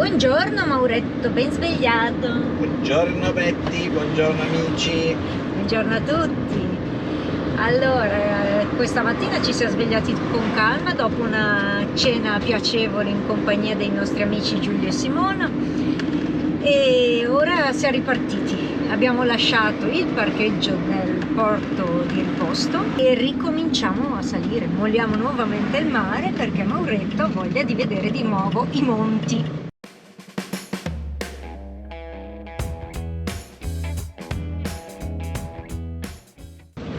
Buongiorno Mauretto, ben svegliato. Buongiorno Betty, buongiorno amici. Buongiorno a tutti. Allora, questa mattina ci siamo svegliati con calma dopo una cena piacevole in compagnia dei nostri amici Giulio e Simona e ora siamo ripartiti. Abbiamo lasciato il parcheggio nel porto di riposto e ricominciamo a salire. Molliamo nuovamente il mare perché Mauretto ha voglia di vedere di nuovo i monti.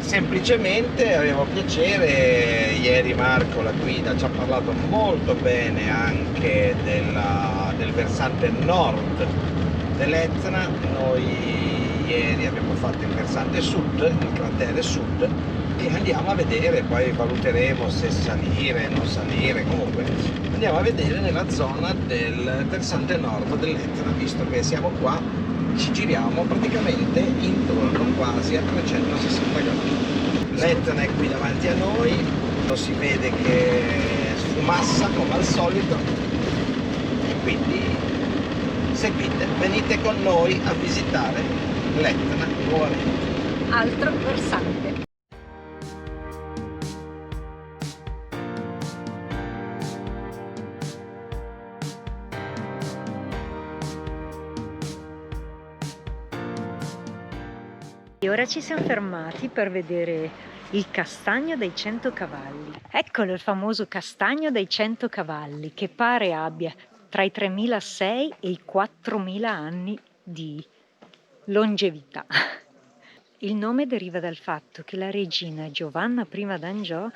Semplicemente avevo piacere, ieri Marco, la guida, ci ha parlato molto bene anche del versante nord dell'Etna. Noi ieri abbiamo fatto il versante sud, il cratere sud, e andiamo a vedere, poi valuteremo se salire, non salire, comunque andiamo a vedere nella zona del versante nord dell'Etna, visto che siamo qua. Ci giriamo praticamente intorno quasi a 360 gradi. L'Etna è qui davanti a noi, lo si vede che sfumassa come al solito e quindi seguite, venite con noi a visitare l'Etna nuovamente. Altro versante. E ora ci siamo fermati per vedere il castagno dei 100 cavalli. Eccolo il famoso castagno dei 100 cavalli che pare abbia tra i 3006 e i 4000 anni di longevità. Il nome deriva dal fatto che la regina Giovanna I d'Angiò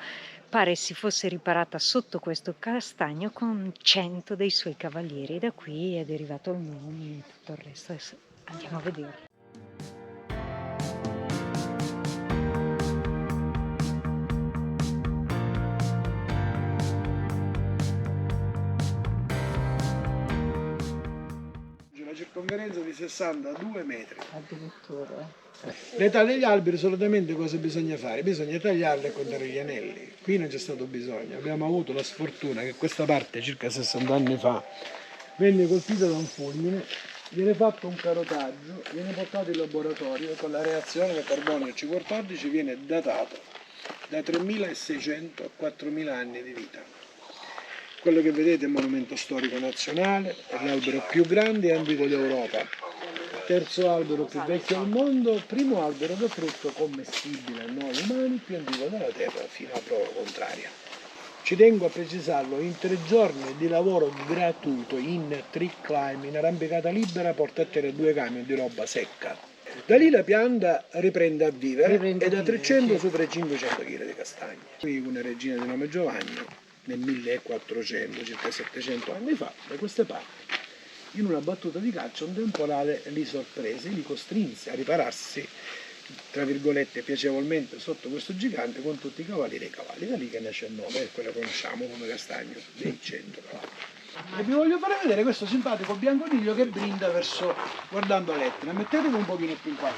pare si fosse riparata sotto questo castagno con 100 dei suoi cavalieri, e da qui è derivato il nome e tutto il resto. Adesso andiamo a vedere. Circonferenza di 62 metri. Addirittura. L'età degli alberi solitamente cosa bisogna fare? Bisogna tagliarli e contare gli anelli. Qui non c'è stato bisogno, abbiamo avuto la sfortuna che questa parte circa 60 anni fa venne colpita da un fulmine, viene fatto un carotaggio, viene portato in laboratorio e con la reazione del carbonio C14 viene datato da 3600 a 4000 anni di vita. Quello che vedete è un monumento storico nazionale, è l'albero più grande e antico d'Europa, terzo albero più vecchio al mondo, primo albero da frutto commestibile a noi umani, più antico della terra fino a prova contraria. Ci tengo a precisarlo, in 3 giorni di lavoro gratuito in tree climb, in arrampicata libera, porta a terra 2 camion di roba secca. Da lì la pianta riprende a vivere e da 300 supera i 500 kg di castagne. Qui una regina di nome Giovanni, nel 1400, circa 700 anni fa, da queste parti, in una battuta di caccia, un temporale li sorprese, li costrinse a ripararsi, tra virgolette, piacevolmente sotto questo gigante con tutti i cavalli dei cavalli. Da lì che nasce il nome, e quello conosciamo come castagno dei 100 cavalli. E vi voglio fare vedere questo simpatico bianconiglio che brinda verso, guardando l'Etna. Mettetevi un pochino più in qua.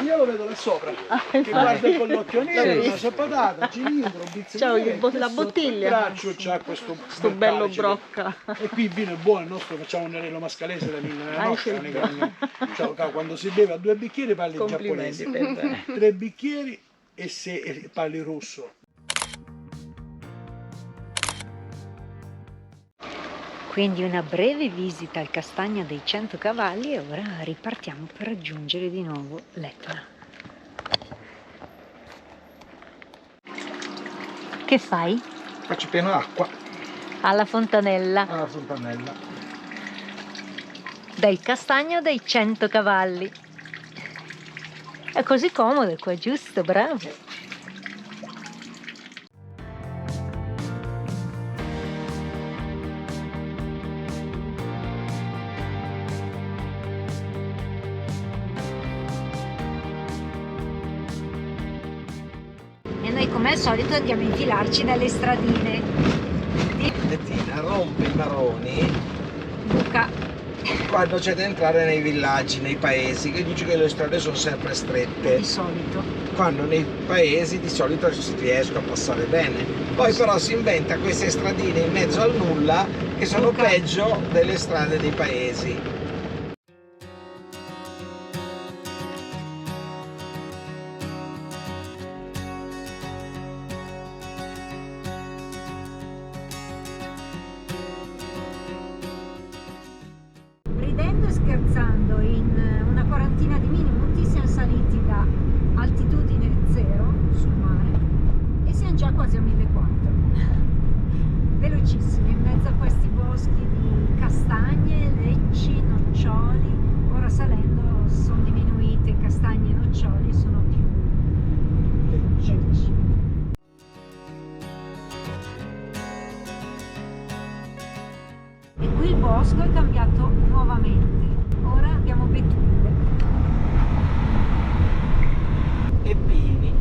Io lo vedo da sopra, che guarda con l'occhio nero, una sapatata, cilindro, un Ciao, la bottiglia. braccio c'ha questo bello brocca. E qui il vino è buono, il nostro facciamo un anello mascalese da vino nella notte. Ciao, quando si beve a 2 bicchieri parli in giapponese, 3 bicchieri e parli russo. Quindi una breve visita al castagno dei 100 cavalli e ora ripartiamo per raggiungere di nuovo l'Etna. Che fai? Faccio pieno acqua Alla fontanella alla fontanella. del castagno dei 100 cavalli. È così comodo qua, giusto? Bravo! E noi come al solito andiamo a infilarci nelle stradine. Bettina rompe i maroni Luca quando c'è da entrare nei villaggi, nei paesi, che dice che le strade sono sempre strette. Di solito. Quando nei paesi di solito si riesce a passare bene. Poi però si inventa queste stradine in mezzo al nulla che sono peggio delle strade dei paesi. Ridendo e scherzando, in una quarantina di minuti siamo saliti da altitudine zero sul mare e siamo già quasi a 1400. Velocissimi, in mezzo a questi boschi di castagne, lecci, noccioli. Ora salendo sono diminuite castagne e noccioli, sono più lecci. E qui il bosco è cambiato nuovamente, ora abbiamo betulle. E pini.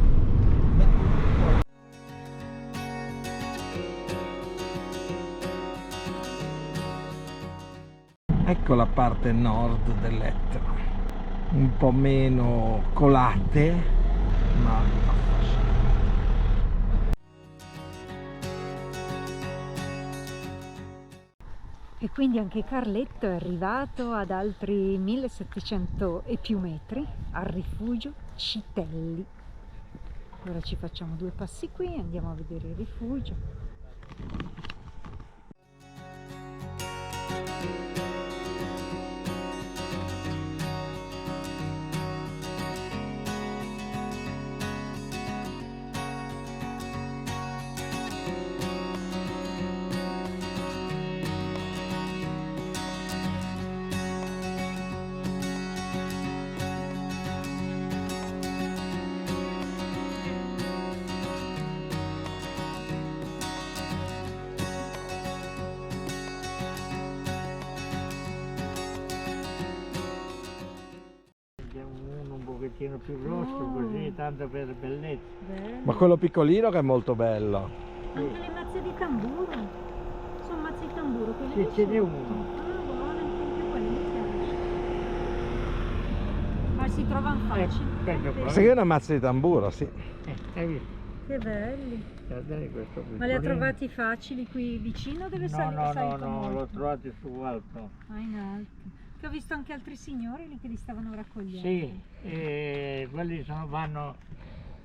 Ecco la parte nord dell'Etna, un po' meno colate, ma affascinante. E quindi anche Carletto è arrivato ad altri 1700 e più metri al rifugio Citelli. Ora ci facciamo 2 passi qui e andiamo a vedere il rifugio. Uno un pochettino più grosso, così, tanto per bellezza. Bello. Ma quello piccolino che è molto bello. Anche le mazze di tamburo. Sono mazze di tamburo, quelle Sì, di ce n'è sotto. uno. Ah, buone, anche quelle mi piacciono. Ma si trovano facili. Questo qua. Questa qui è una mazza di tamburo, sì. Hai visto? Che belli. Guardate questo Ma li ha piccolino. trovati facili qui vicino o deve No, salire? no, l'ho trovato su alto. Ah, in alto. Che ho visto anche altri signori lì che li stavano raccogliendo. Sì, e quelli vanno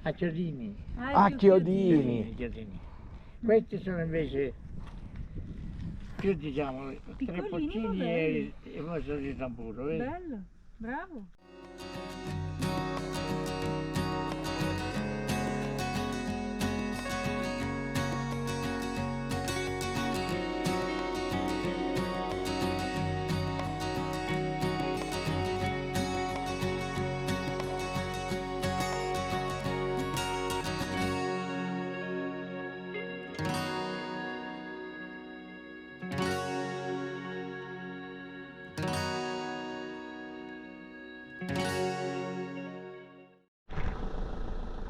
a chiodini. Ah, più chiodini. Chiodini. Questi sono invece più, diciamo, Piccolini, tre poccini ma belli. e mazzo di tamburo, vedi? Bello, bravo.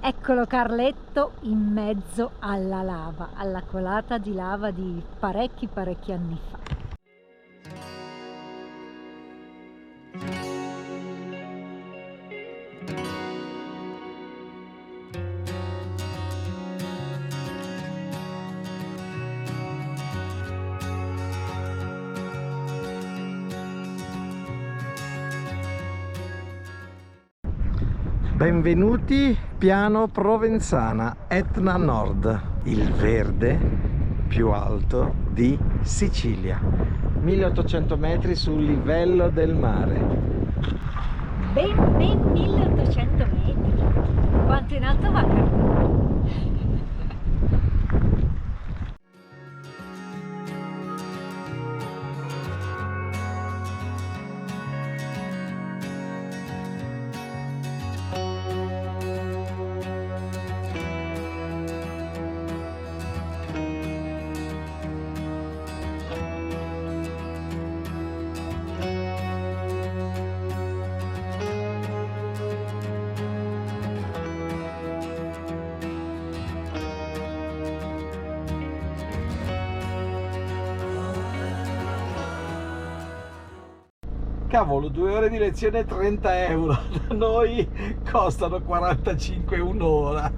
Eccolo Carletto in mezzo alla lava, alla colata di lava di parecchi anni fa. Benvenuti piano Provenzana, Etna Nord, il verde più alto di Sicilia, 1800 metri sul livello del mare. Ben 1800 metri. Quanto in alto va Carletto? Cavolo, 2 ore di lezione 30 euro, da noi costano 45 un'ora.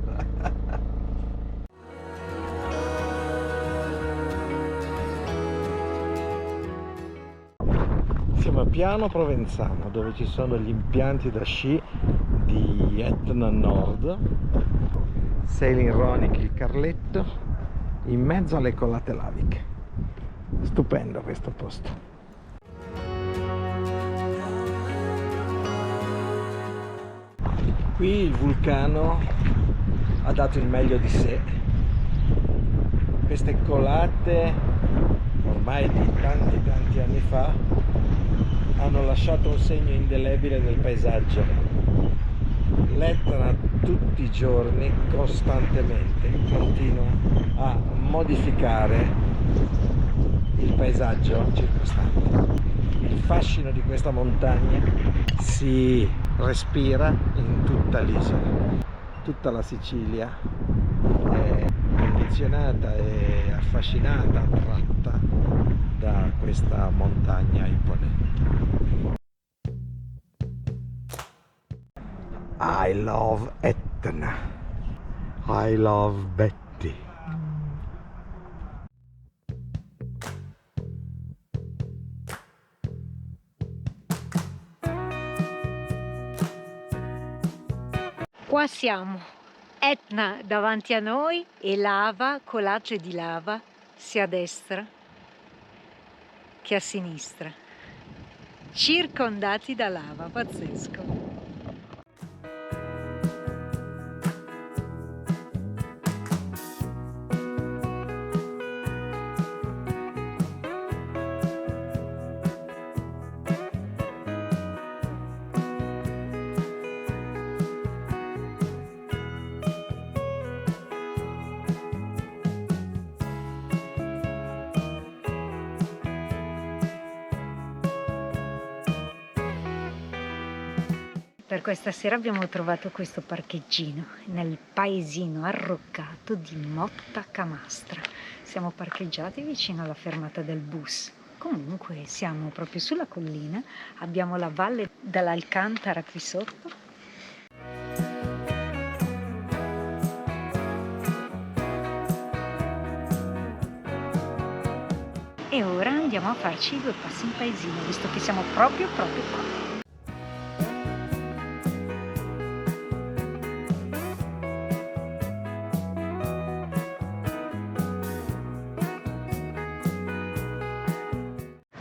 Siamo a Piano Provenzano, dove ci sono gli impianti da sci di Etna Nord, Sailing Ronic il Carletto, in mezzo alle colate laviche. Stupendo questo posto. Qui il vulcano ha dato il meglio di sé. Queste colate, ormai di tanti anni fa, hanno lasciato un segno indelebile nel paesaggio. L'Etna tutti i giorni, costantemente, continua a modificare il paesaggio circostante. Il fascino di questa montagna si respira in tutta l'isola. Tutta la Sicilia è condizionata e affascinata, attratta da questa montagna imponente. I love Etna. I love Betty. Qua siamo, Etna davanti a noi e lava, collage di lava, sia a destra che a sinistra, circondati da lava, pazzesco. Per questa sera abbiamo trovato questo parcheggino nel paesino arroccato di Motta Camastra. Siamo parcheggiati vicino alla fermata del bus. Comunque siamo proprio sulla collina, abbiamo la valle dall'Alcantara qui sotto. E ora andiamo a farci 2 passi in paesino, visto che siamo proprio qua.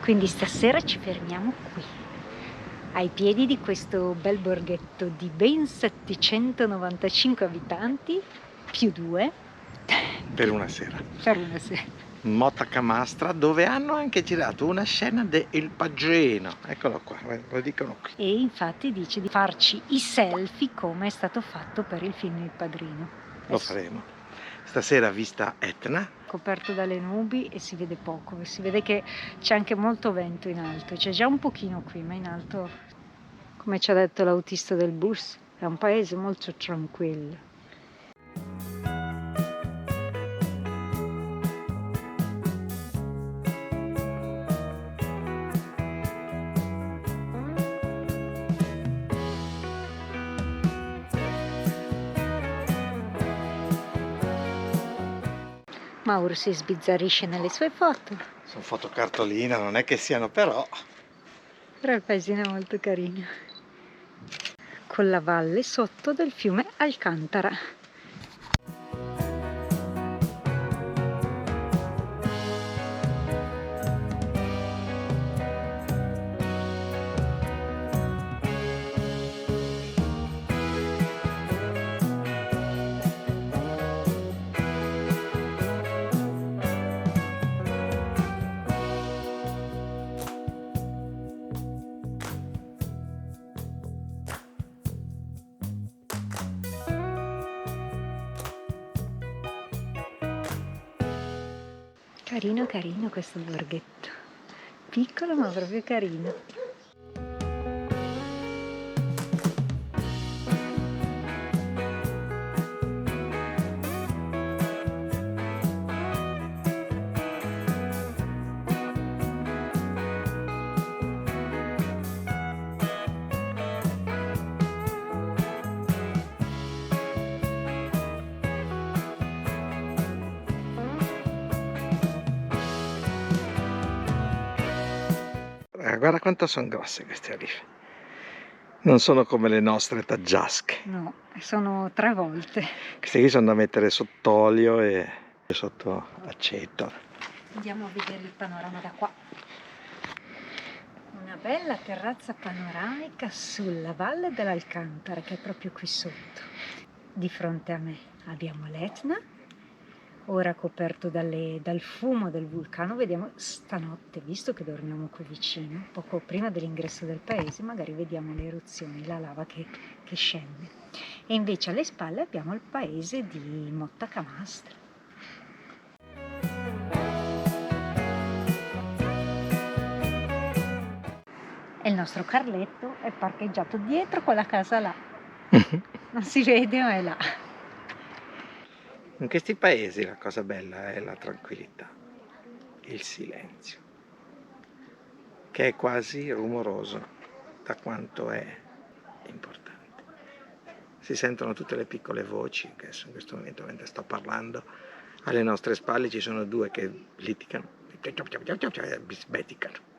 Quindi stasera ci fermiamo qui, ai piedi di questo bel borghetto di ben 795 abitanti, più 2. Per una sera. Per una sera. Motta Camastra, dove hanno anche girato una scena de Il Pagino. Eccolo qua, lo dicono qui. E infatti dice di farci i selfie come è stato fatto per il film Il Padrino. Lo faremo. Stasera vista Etna. Coperto dalle nubi e si vede poco, si vede che c'è anche molto vento in alto, c'è già un pochino qui, ma in alto, come ci ha detto l'autista del bus, è un paese molto tranquillo. Mauro si sbizzarrisce nelle sue foto. Sono fotocartolina, non è che siano però. Però il paesino è molto carino. Con la valle sotto del fiume Alcantara. Carino carino questo borghetto, piccolo ma proprio carino. guarda quanto sono grosse queste olive. Non sono come le nostre taggiasche. No, sono 3 volte. Queste qui sono da mettere sott'olio e sotto aceto. Andiamo a vedere il panorama da qua. Una bella terrazza panoramica sulla valle dell'Alcantara, che è proprio qui sotto. Di fronte a me abbiamo l'Etna, ora coperto dal fumo del vulcano. Vediamo stanotte, visto che dormiamo qui vicino, poco prima dell'ingresso del paese, magari vediamo le eruzioni, la lava che scende. E invece alle spalle abbiamo il paese di Motta Camastra. E il nostro Carletto è parcheggiato dietro quella casa là. Non si vede, ma è là. In questi paesi la cosa bella è la tranquillità, il silenzio, che è quasi rumoroso da quanto è importante. Si sentono tutte le piccole voci che in questo momento, mentre sto parlando, alle nostre spalle ci sono 2 che litigano, bisbeticano.